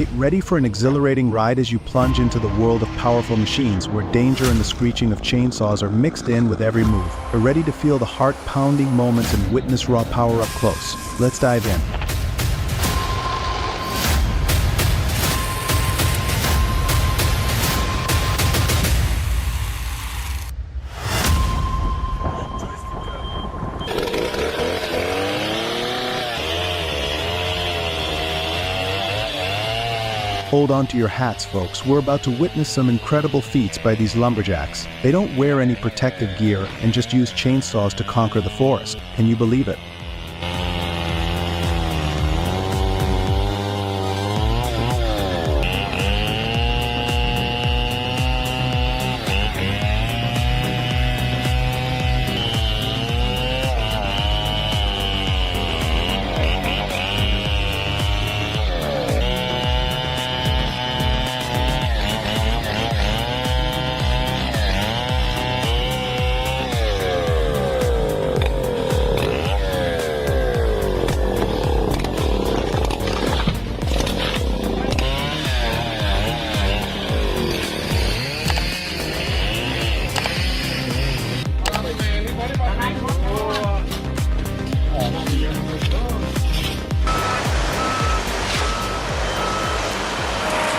Get ready for an exhilarating ride as you plunge into the world of powerful machines where danger and the screeching of chainsaws are mixed in with every move. Are ready to feel the heart-pounding moments and witness raw power up close. Let's dive in. Hold on to your hats, folks. We're about to witness some incredible feats by these lumberjacks. They don't wear any protective gear and just use chainsaws to conquer the forest. Can you believe it?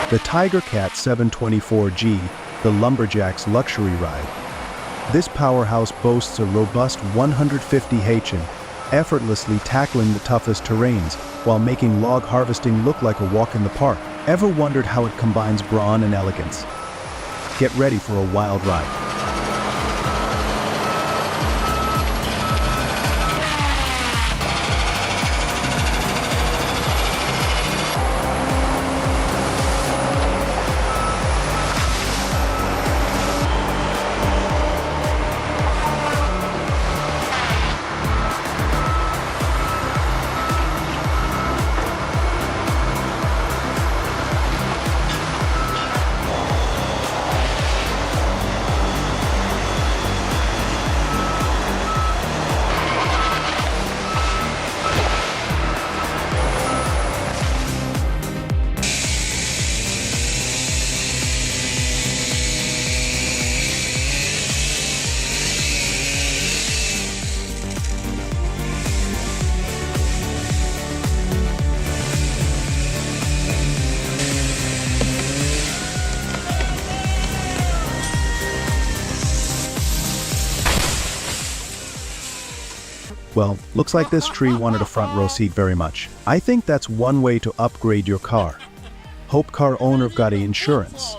The Tiger Cat 724G, the lumberjack's luxury ride. This powerhouse boasts a robust 150 Hn, effortlessly tackling the toughest terrains while making log harvesting look like a walk in the park. Ever wondered how it combines brawn and elegance? Get ready for a wild ride. Well, looks like this tree wanted a front row seat very much. I think that's one way to upgrade your car. Hope car owner got insurance.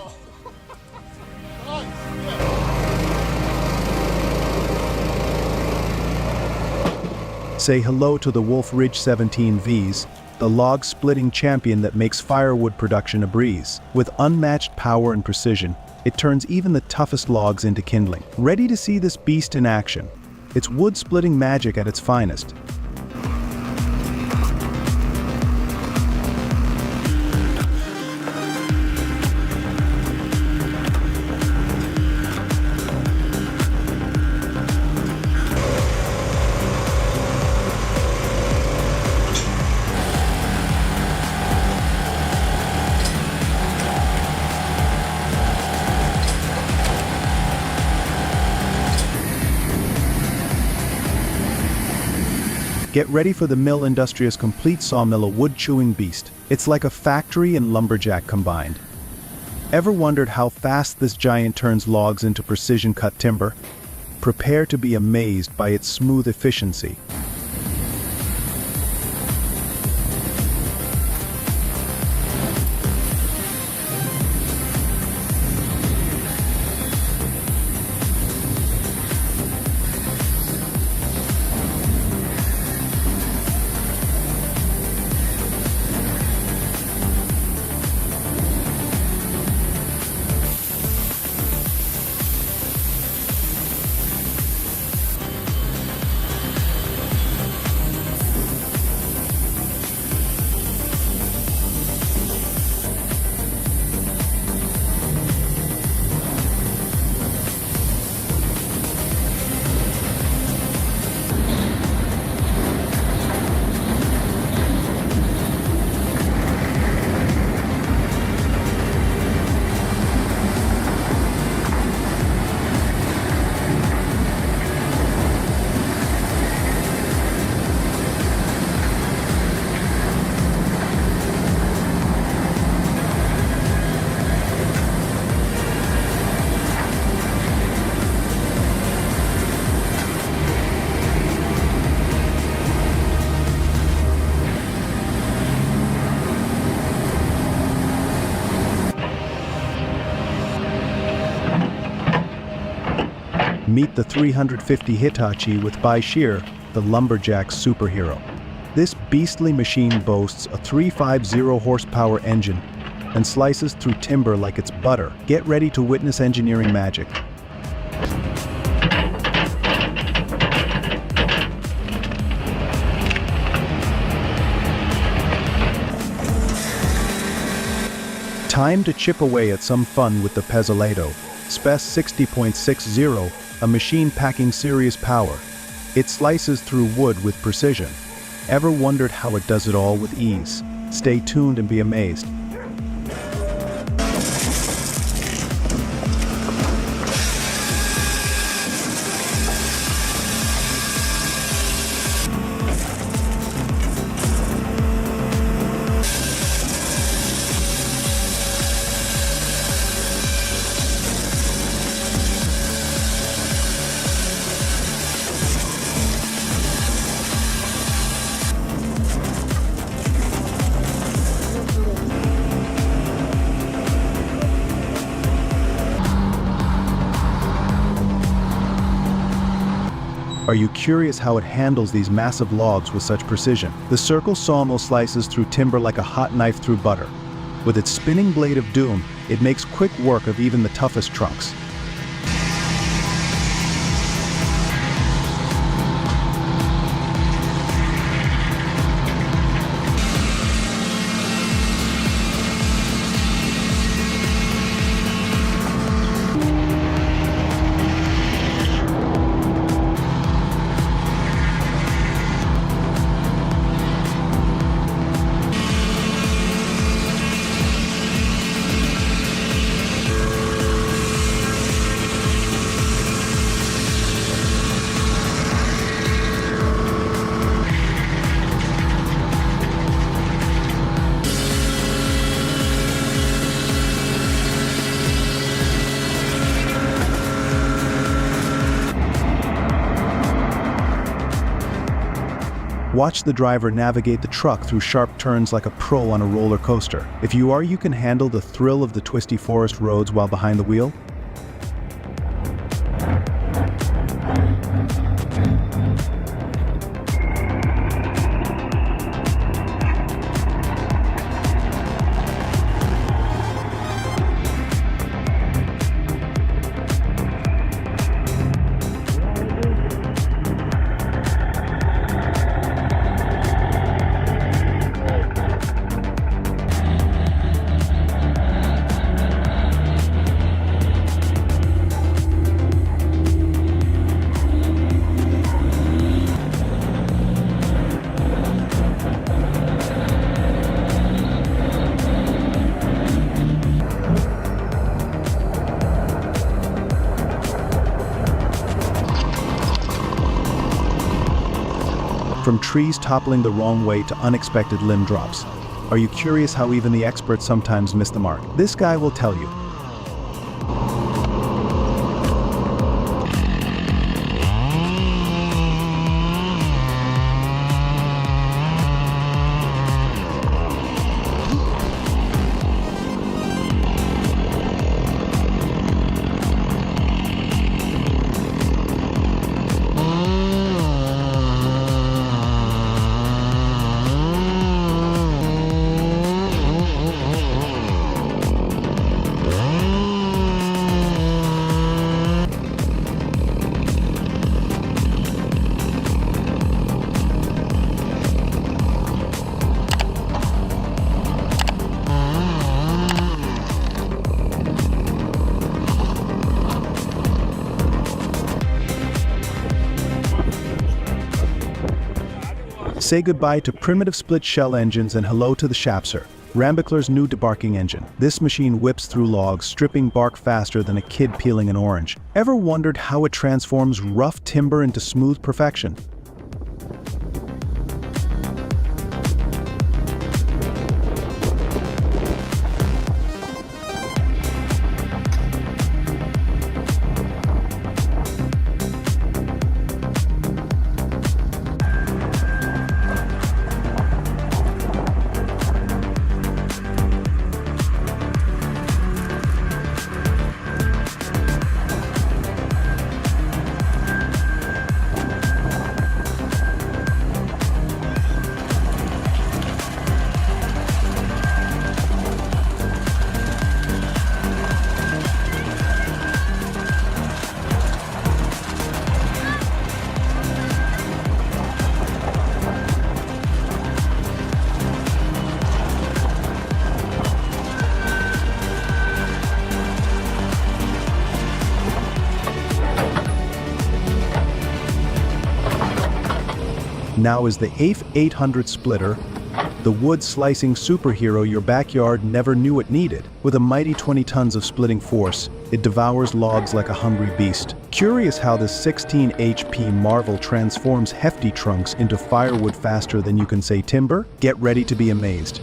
Say hello to the Wolf Ridge 17Vs, the log-splitting champion that makes firewood production a breeze. With unmatched power and precision, it turns even the toughest logs into kindling. Ready to see this beast in action? It's wood-splitting magic at its finest. Get ready for the Mill Industria's complete sawmill, a wood-chewing beast. It's like a factory and lumberjack combined. Ever wondered how fast this giant turns logs into precision-cut timber? Prepare to be amazed by its smooth efficiency. Meet the 350 Hitachi with Baishir, the lumberjack's superhero. This beastly machine boasts a 350 horsepower engine and slices through timber like it's butter. Get ready to witness engineering magic. Time to chip away at some fun with the Pezzoletto, Spec 60.60, a machine packing serious power. It slices through wood with precision. Ever wondered how it does it all with ease? Stay tuned and be amazed. Are you curious how it handles these massive logs with such precision? The circle sawmill slices through timber like a hot knife through butter. With its spinning blade of doom, it makes quick work of even the toughest trunks. Watch the driver navigate the truck through sharp turns like a pro on a roller coaster. If you can handle the thrill of the twisty forest roads while behind the wheel. From trees toppling the wrong way to unexpected limb drops. Are you curious how even the experts sometimes miss the mark? This guy will tell you. Say goodbye to primitive split shell engines and hello to the Schapser, Rambicler's new debarking engine. This machine whips through logs, stripping bark faster than a kid peeling an orange. Ever wondered how it transforms rough timber into smooth perfection? now is the AIF 800 splitter, the wood-slicing superhero your backyard never knew it needed. With a mighty 20 tons of splitting force, it devours logs like a hungry beast. Curious how this 16 HP marvel transforms hefty trunks into firewood faster than you can say timber? Get ready to be amazed.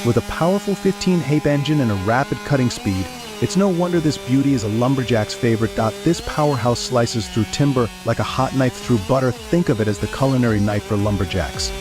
With a powerful 15 HP engine and a rapid cutting speed, it's no wonder this beauty is a lumberjack's favorite. This powerhouse slices through timber like a hot knife through butter. Think of it as the culinary knife for lumberjacks.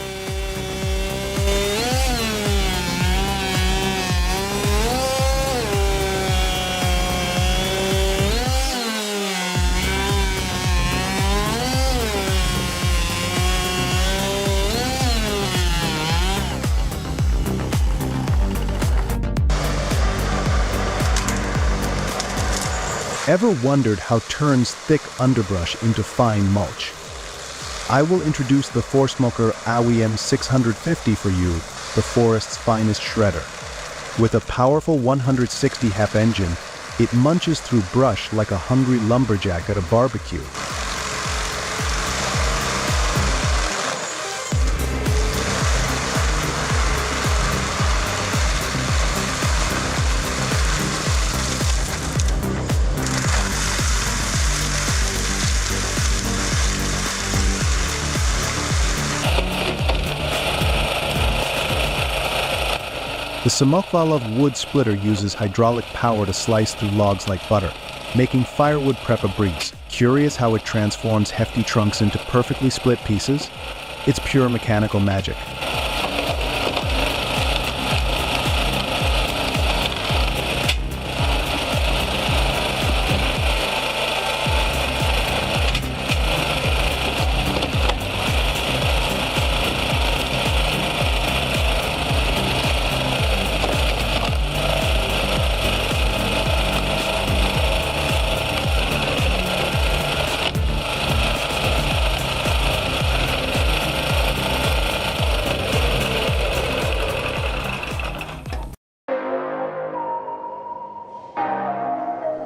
Ever wondered how turns thick underbrush into fine mulch? I will introduce the Forsmoker AWM 650 for you, the forest's finest shredder. With a powerful 160 HP engine, it munches through brush like a hungry lumberjack at a barbecue. The Samokvalov wood splitter uses hydraulic power to slice through logs like butter, making firewood prep a breeze. Curious how it transforms hefty trunks into perfectly split pieces? It's pure mechanical magic.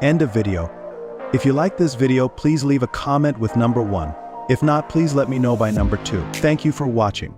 End of video. If you like this video, please leave a comment with number 1. If not, please let me know by number 2. Thank you for watching.